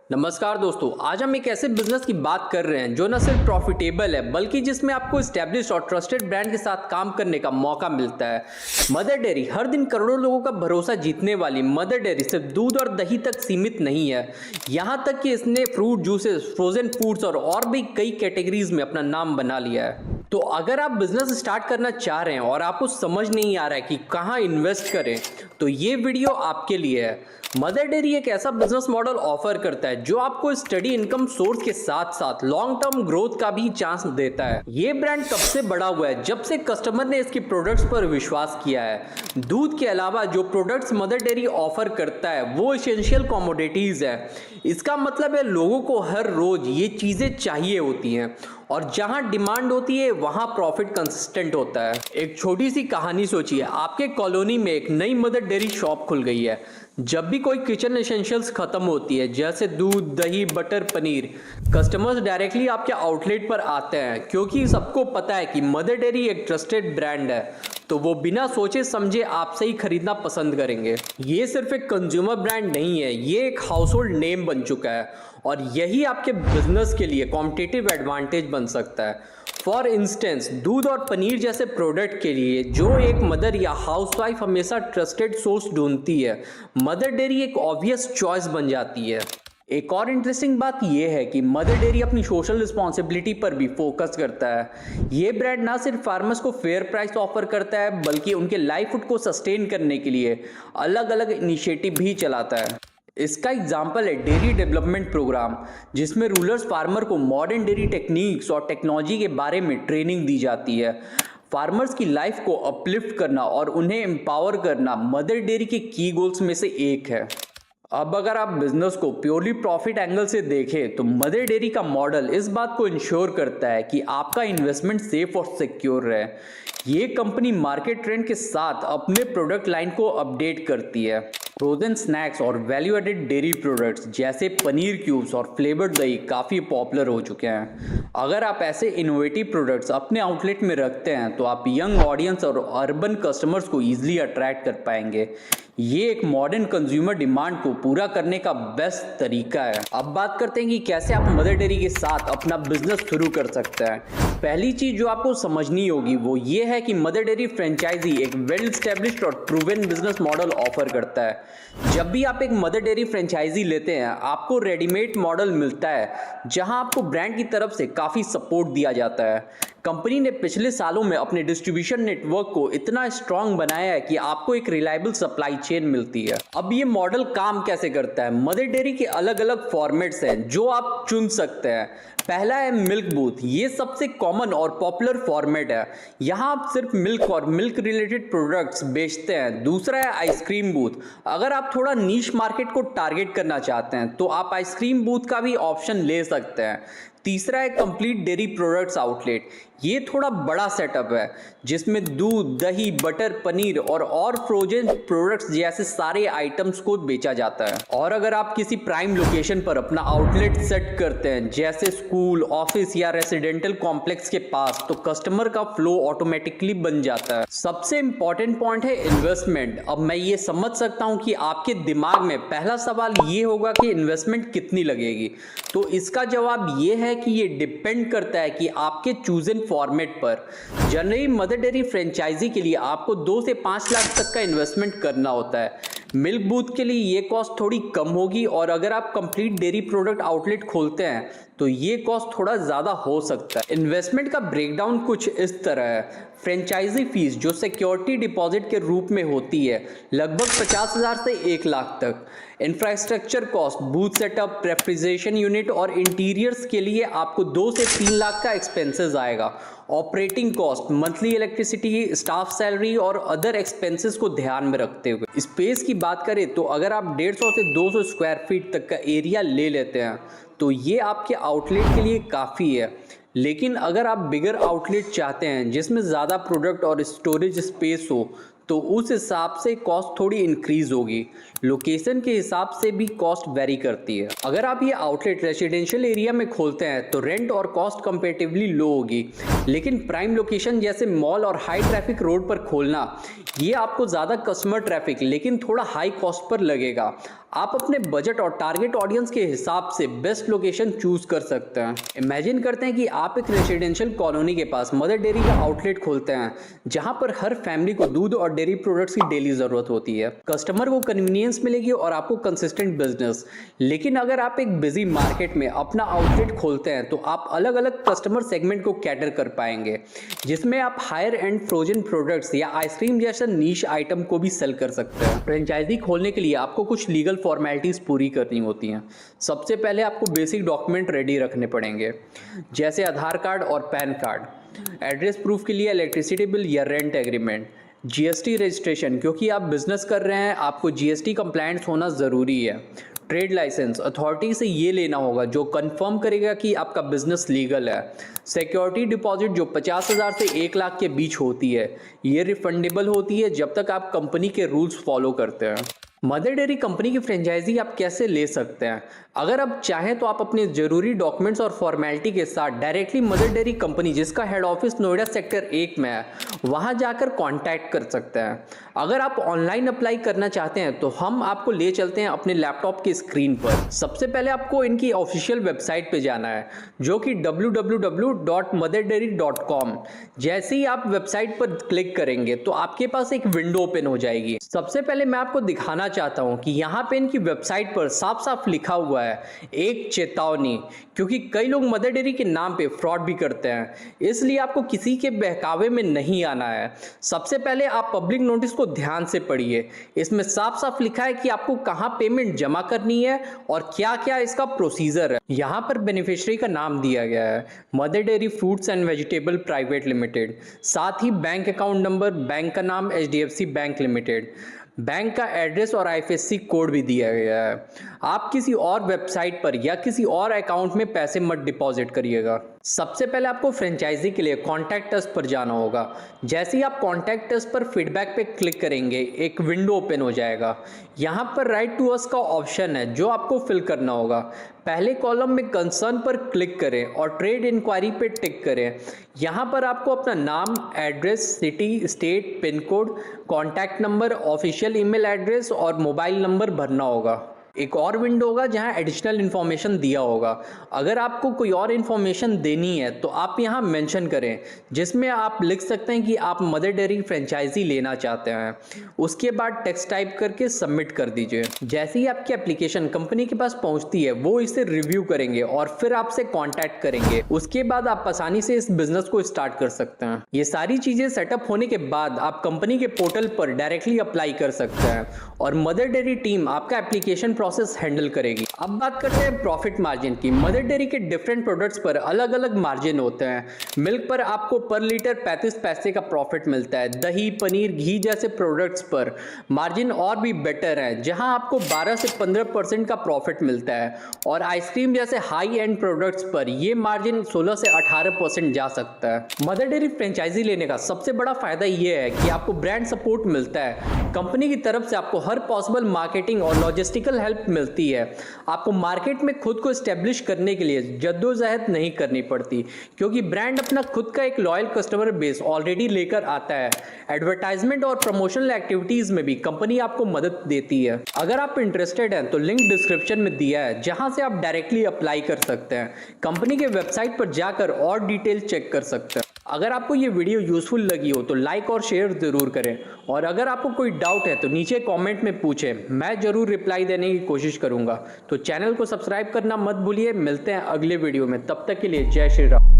नमस्कार दोस्तों, आज हम एक ऐसे बिजनेस की बात कर रहे हैं जो न सिर्फ प्रॉफिटेबल है बल्कि जिसमें आपको एस्टेब्लिश और ट्रस्टेड ब्रांड के साथ काम करने का मौका मिलता है। मदर डेयरी हर दिन करोड़ों लोगों का भरोसा जीतने वाली मदर डेयरी सिर्फ दूध और दही तक सीमित नहीं है। यहाँ तक कि इसने फ्रूट जूसेस, फ्रोजन फूड्स और भी कई कैटेगरीज में अपना नाम बना लिया है। तो अगर आप बिजनेस स्टार्ट करना चाह रहे हैं और आपको समझ नहीं आ रहा है कि कहाँ इन्वेस्ट करें, तो ये वीडियो आपके लिए है। मदर डेयरी एक ऐसा बिजनेस मॉडल ऑफर करता है जो आपको स्टडी इनकम सोर्स के साथ साथ लॉन्ग टर्म ग्रोथ का भी चांस देता है। ये ब्रांड तब से बड़ा हुआ है जब से कस्टमर ने इसके प्रोडक्ट्स पर विश्वास किया है। दूध के अलावा जो प्रोडक्ट्स मदर डेयरी ऑफर करता है वो एसेंशियल कमोडिटीज है। इसका मतलब है लोगों को हर रोज ये चीजें चाहिए होती हैं और जहां डिमांड होती है वहां प्रॉफिट कंसिस्टेंट होता है। एक छोटी सी कहानी सोचिए, आपके कॉलोनी में एक नई मदर डेयरी शॉप खुल गई है। जब भी कोई किचन एसेंशियल्स खत्म होती है जैसे दूध, दही, बटर, पनीर, कस्टमर्स डायरेक्टली आपके आउटलेट पर आते हैं क्योंकि सबको पता है कि मदर डेयरी एक ट्रस्टेड ब्रांड है, तो वो बिना सोचे समझे आपसे ही खरीदना पसंद करेंगे। ये सिर्फ एक कंज्यूमर ब्रांड नहीं है, ये एक हाउसहोल्ड नेम बन चुका है और यही आपके बिजनेस के लिए कॉम्पिटिटिव एडवांटेज बन सकता है। फॉर इंस्टेंस, दूध और पनीर जैसे प्रोडक्ट के लिए जो एक मदर या हाउसवाइफ हमेशा ट्रस्टेड सोर्स ढूंढती है, मदर डेयरी एक ऑब्वियस चॉइस बन जाती है। एक और इंटरेस्टिंग बात यह है कि मदर डेयरी अपनी सोशल रिस्पॉन्सिबिलिटी पर भी फोकस करता है। ये ब्रांड ना सिर्फ फार्मर्स को फेयर प्राइस ऑफर करता है बल्कि उनके लाइवहुड को सस्टेन करने के लिए अलग अलग इनिशिएटिव भी चलाता है। इसका एग्जाम्पल है डेयरी डेवलपमेंट प्रोग्राम, जिसमें रूरल फार्मर को मॉडर्न डेयरी टेक्निक्स और टेक्नोलॉजी के बारे में ट्रेनिंग दी जाती है। फार्मर्स की लाइफ को अपलिफ्ट करना और उन्हें एम्पावर करना मदर डेयरी के की गोल्स में से एक है। अब अगर आप बिजनेस को प्योरली प्रॉफिट एंगल से देखें तो मदर डेयरी का मॉडल इस बात को इंश्योर करता है कि आपका इन्वेस्टमेंट सेफ और सिक्योर रहे। ये कंपनी मार्केट ट्रेंड के साथ अपने प्रोडक्ट लाइन को अपडेट करती है। फ्रोजन स्नैक्स और वैल्यू एडेड डेयरी प्रोडक्ट्स जैसे पनीर क्यूब्स और फ्लेवर्ड दही काफ़ी पॉपुलर हो चुके हैं। अगर आप ऐसे इनोवेटिव प्रोडक्ट्स अपने आउटलेट में रखते हैं तो आप यंग ऑडियंस और अर्बन कस्टमर्स को ईजिली अट्रैक्ट कर पाएंगे। ये एक मॉडर्न कंज्यूमर डिमांड को पूरा करने का बेस्ट तरीका है। अब बात करते हैं कि कैसे आप मदर डेयरी के साथ अपना बिजनेस शुरू कर सकते हैं। पहली चीज जो आपको समझनी होगी वो ये है कि मदर डेयरी फ्रेंचाइजी एक वेल एस्टेब्लिश्ड और प्रूवन बिजनेस मॉडल ऑफर करता है। जब भी आप एक मदर डेयरी फ्रेंचाइजी लेते हैं आपको रेडीमेड मॉडल मिलता है जहां आपको ब्रांड की तरफ से काफी सपोर्ट दिया जाता है। कंपनी ने पिछले सालों में अपने डिस्ट्रीब्यूशन नेटवर्क को इतना स्ट्रांग बनाया है कि आपको एक रिलायबल सप्लाई चेन मिलती है। अब ये मॉडल काम कैसे करता है? मदर डेयरी के अलग अलग फॉर्मेट्स हैं जो आप चुन सकते हैं। पहला है मिल्क बूथ। ये सबसे कॉमन और पॉपुलर फॉर्मेट है, यहाँ आप सिर्फ मिल्क और मिल्क रिलेटेड प्रोडक्ट्स बेचते हैं। दूसरा है आइसक्रीम बूथ। अगर आप थोड़ा नीश मार्केट को टारगेट करना चाहते हैं तो आप आइसक्रीम बूथ का भी ऑप्शन ले सकते हैं। तीसरा है कंप्लीट डेयरी प्रोडक्ट्स आउटलेट। ये थोड़ा बड़ा सेटअप है जिसमें दूध, दही, बटर, पनीर और फ्रोजन प्रोडक्ट्स जैसे सारे आइटम्स को बेचा जाता है। और अगर आप किसी प्राइम लोकेशन पर अपना आउटलेट सेट करते हैं जैसे स्कूल, ऑफिस या रेसिडेंटल कॉम्प्लेक्स के पास, तो कस्टमर का फ्लो ऑटोमेटिकली बन जाता है। सबसे इंपॉर्टेंट पॉइंट है इन्वेस्टमेंट। अब मैं ये समझ सकता हूँ कि आपके दिमाग में पहला सवाल ये होगा कि इन्वेस्टमेंट कितनी लगेगी। तो इसका जवाब ये है कि ये डिपेंड करता है कि आपके चूजन फॉर्मेट पर। जनरली मदर डेयरी फ्रेंचाइजी के लिए आपको 2 से 5 लाख तक का इन्वेस्टमेंट करना होता है। मिल्क बूथ के लिए ये कॉस्ट थोड़ी कम होगी और अगर आप कंप्लीट डेयरी प्रोडक्ट आउटलेट खोलते हैं तो ये कॉस्ट थोड़ा ज़्यादा हो सकता है। इन्वेस्टमेंट का ब्रेकडाउन कुछ इस तरह है। फ्रेंचाइजी फीस जो सिक्योरिटी डिपॉजिट के रूप में होती है लगभग 50,000 से 1 लाख तक। Infrastructure cost, booth setup, refrigeration unit और इंटीरियर्स के लिए आपको 2 से 3 लाख का एक्सपेंसेस आएगा। Operating cost, monthly electricity, staff salary और अदर एक्सपेंसेस को ध्यान में रखते हुए। स्पेस की बात करें तो अगर आप 150 से 200 स्क्वायर फीट तक का एरिया ले लेते हैं तो ये आपके आउटलेट के लिए काफ़ी है। लेकिन अगर आप बिगर आउटलेट चाहते हैं जिसमें ज़्यादा प्रोडक्ट और स्टोरेज स्पेस हो तो उस हिसाब से कॉस्ट थोड़ी इंक्रीज होगी। लोकेशन के हिसाब से भी कॉस्ट वेरी करती है। अगर आप ये आउटलेट रेसिडेंशियल एरिया में खोलते हैं तो रेंट और कॉस्ट कंपेरेटिवली लो होगी, लेकिन प्राइम लोकेशन जैसे मॉल और हाई ट्रैफिक रोड पर खोलना ये आपको ज़्यादा कस्टमर ट्रैफिक लेकिन थोड़ा हाई कॉस्ट पर लगेगा। आप अपने बजट और टारगेट ऑडियंस के हिसाब से बेस्ट लोकेशन चूज कर सकते हैं। इमेजिन करते हैं कि आप एक रेसिडेंशियल कॉलोनी के पास मदर डेयरी का आउटलेट खोलते हैं, जहां पर हर फैमिली को दूध और डेयरी प्रोडक्ट्स की डेली जरूरत होती है। कस्टमर को कन्वीनियंस मिलेगी और आपको कंसिस्टेंट बिजनेस। लेकिन अगर आप एक बिजी मार्केट में अपना आउटलेट खोलते हैं तो आप अलग अलग कस्टमर सेगमेंट को कैटर कर पाएंगे, जिसमें आप हायर एंड फ्रोजन प्रोडक्ट्स या आइसक्रीम जैसा नीश आइटम को भी सेल कर सकते हैं। फ्रेंचाइजी खोलने के लिए आपको कुछ लीगल फॉर्मेलिटीज पूरी करनी होती हैं। सबसे पहले आपको बेसिक डॉक्यूमेंट रेडी रखने पड़ेंगे, जैसे आधार कार्ड और पैन कार्ड, एड्रेस प्रूफ के लिए इलेक्ट्रिसिटी बिल या रेंट एग्रीमेंट, जीएसटी रजिस्ट्रेशन, क्योंकि आप बिजनेस कर रहे हैं आपको जीएसटी कंप्लायंस होना ज़रूरी है। ट्रेड लाइसेंस अथॉरिटी से ये लेना होगा जो कंफर्म करेगा कि आपका बिजनेस लीगल है। सिक्योरिटी डिपॉजिट जो 50,000 से 1 लाख के बीच होती है, ये रिफंडेबल होती है जब तक आप कंपनी के रूल्स फॉलो करते हैं। मदर डेयरी कंपनी की फ्रेंचाइजी आप कैसे ले सकते हैं? अगर आप चाहें तो आप अपने जरूरी डॉक्यूमेंट्स और फॉर्मेलिटी के साथ डायरेक्टली मदर डेयरी कंपनी, जिसका हेड ऑफिस नोएडा सेक्टर 1 में है, वहां जाकर कांटेक्ट कर सकते हैं। अगर आप ऑनलाइन अप्लाई करना चाहते हैं तो हम आपको ले चलते हैं अपने लैपटॉप की स्क्रीन पर। सबसे पहले आपको इनकी ऑफिशियल वेबसाइट पे जाना है, जो कि www.motherdairy.com। जैसे ही आप वेबसाइट पर क्लिक करेंगे तो आपके पास एक विंडो ओपन हो जाएगी। सबसे पहले मैं आपको दिखाना चाहता हूं कि यहाँ पे इनकी वेबसाइट पर साफ साफ लिखा हुआ है एक चेतावनी, क्योंकि कई लोग मदर डेयरी के नाम पे फ्रॉड भी करते हैं, इसलिए आपको किसी के बहकावे में नहीं आना है। सबसे पहले आप पब्लिक नोटिस को ध्यान से पढ़िए। इसमें साफ साफ लिखा है कि आपको कहां पेमेंट जमा करनी है और क्या क्या इसका प्रोसीजर है। यहाँ पर बेनिफिशियरी का नाम दिया गया है mother dairy fruits and vegetable private limited, साथ ही बैंक अकाउंट नंबर, बैंक का नाम HDFC बैंक लिमिटेड, बैंक का एड्रेस और IFSC कोड भी दिया गया है। आप किसी और वेबसाइट पर या किसी और अकाउंट में पैसे मत डिपॉजिट करिएगा। सबसे पहले आपको फ्रेंचाइजी के लिए कॉन्टैक्ट अस पर जाना होगा। जैसे ही आप कॉन्टैक्ट अस पर फीडबैक पे क्लिक करेंगे, एक विंडो ओपन हो जाएगा। यहाँ पर राइट टू अस का ऑप्शन है जो आपको फिल करना होगा। पहले कॉलम में कंसर्न पर क्लिक करें और ट्रेड इंक्वायरी पे टिक करें। यहाँ पर आपको अपना नाम, address, city, state, pin code, contact number, official email address और मोबाइल नंबर भरना होगा। एक और विंडो होगा जहां एडिशनल इन्फॉर्मेशन दिया होगा। अगर आपको कोई और इन्फॉर्मेशन देनी है तो आप यहां मेंशन करें, जिसमें आप लिख सकते हैं कि आप मदर डेयरी फ्रेंचाइजी लेना चाहते हैं। उसके बाद टेक्स्ट टाइप करके सबमिट कर दीजिए। जैसे ही आपकी एप्लीकेशन कंपनी के पास पहुंचती है, वो इसे रिव्यू करेंगे और फिर आपसे कॉन्टैक्ट करेंगे। उसके बाद आप आसानी से इस बिजनेस को स्टार्ट कर सकते हैं। ये सारी चीजें सेटअप होने के बाद आप कंपनी के पोर्टल पर डायरेक्टली अप्लाई कर सकते हैं और मदर डेयरी टीम आपका एप्लीकेशन प्रोसेस हैंडल करेगी। अब बात करते हैं प्रॉफिट मार्जिन की। मदर डेयरी के डिफरेंट प्रोडक्ट्स पर अलग अलग मार्जिन होते हैं। मिल्क पर आपको पर लीटर 35 पैसे का प्रॉफिट मिलता है। दही, पनीर, घी जैसे प्रोडक्ट्स पर मार्जिन और भी बेटर है, जहां आपको 12 से 15% का प्रॉफिट मिलता है। और आइसक्रीम जैसे हाई एंड प्रोडक्ट्स पर यह मार्जिन 16 से 18% जा सकता है। मदर डेयरी फ्रेंचाइजी लेने का सबसे बड़ा फायदा यह है कि आपको ब्रांड सपोर्ट मिलता है। कंपनी की तरफ से आपको हर पॉसिबल मार्केटिंग और लॉजिस्टिकल हेल्प मिलती है। आपको मार्केट में खुद को एस्टेब्लिश करने के लिए जद्दोजहद नहीं करनी पड़ती, क्योंकि ब्रांड अपना खुद का एक लॉयल कस्टमर बेस ऑलरेडी लेकर आता है। एडवर्टाइजमेंट और प्रमोशनल एक्टिविटीज में भी कंपनी आपको मदद देती है। अगर आप इंटरेस्टेड हैं तो लिंक डिस्क्रिप्शन में दिया है, जहां से आप डायरेक्टली अप्लाई कर सकते हैं। कंपनी के वेबसाइट पर जाकर और डिटेल चेक कर सकते हैं। अगर आपको ये वीडियो यूजफुल लगी हो तो लाइक और शेयर जरूर करें, और अगर आपको कोई डाउट है तो नीचे कमेंट में पूछें, मैं जरूर रिप्लाई देने की कोशिश करूंगा। तो चैनल को सब्सक्राइब करना मत भूलिए। मिलते हैं अगले वीडियो में, तब तक के लिए जय श्री राम।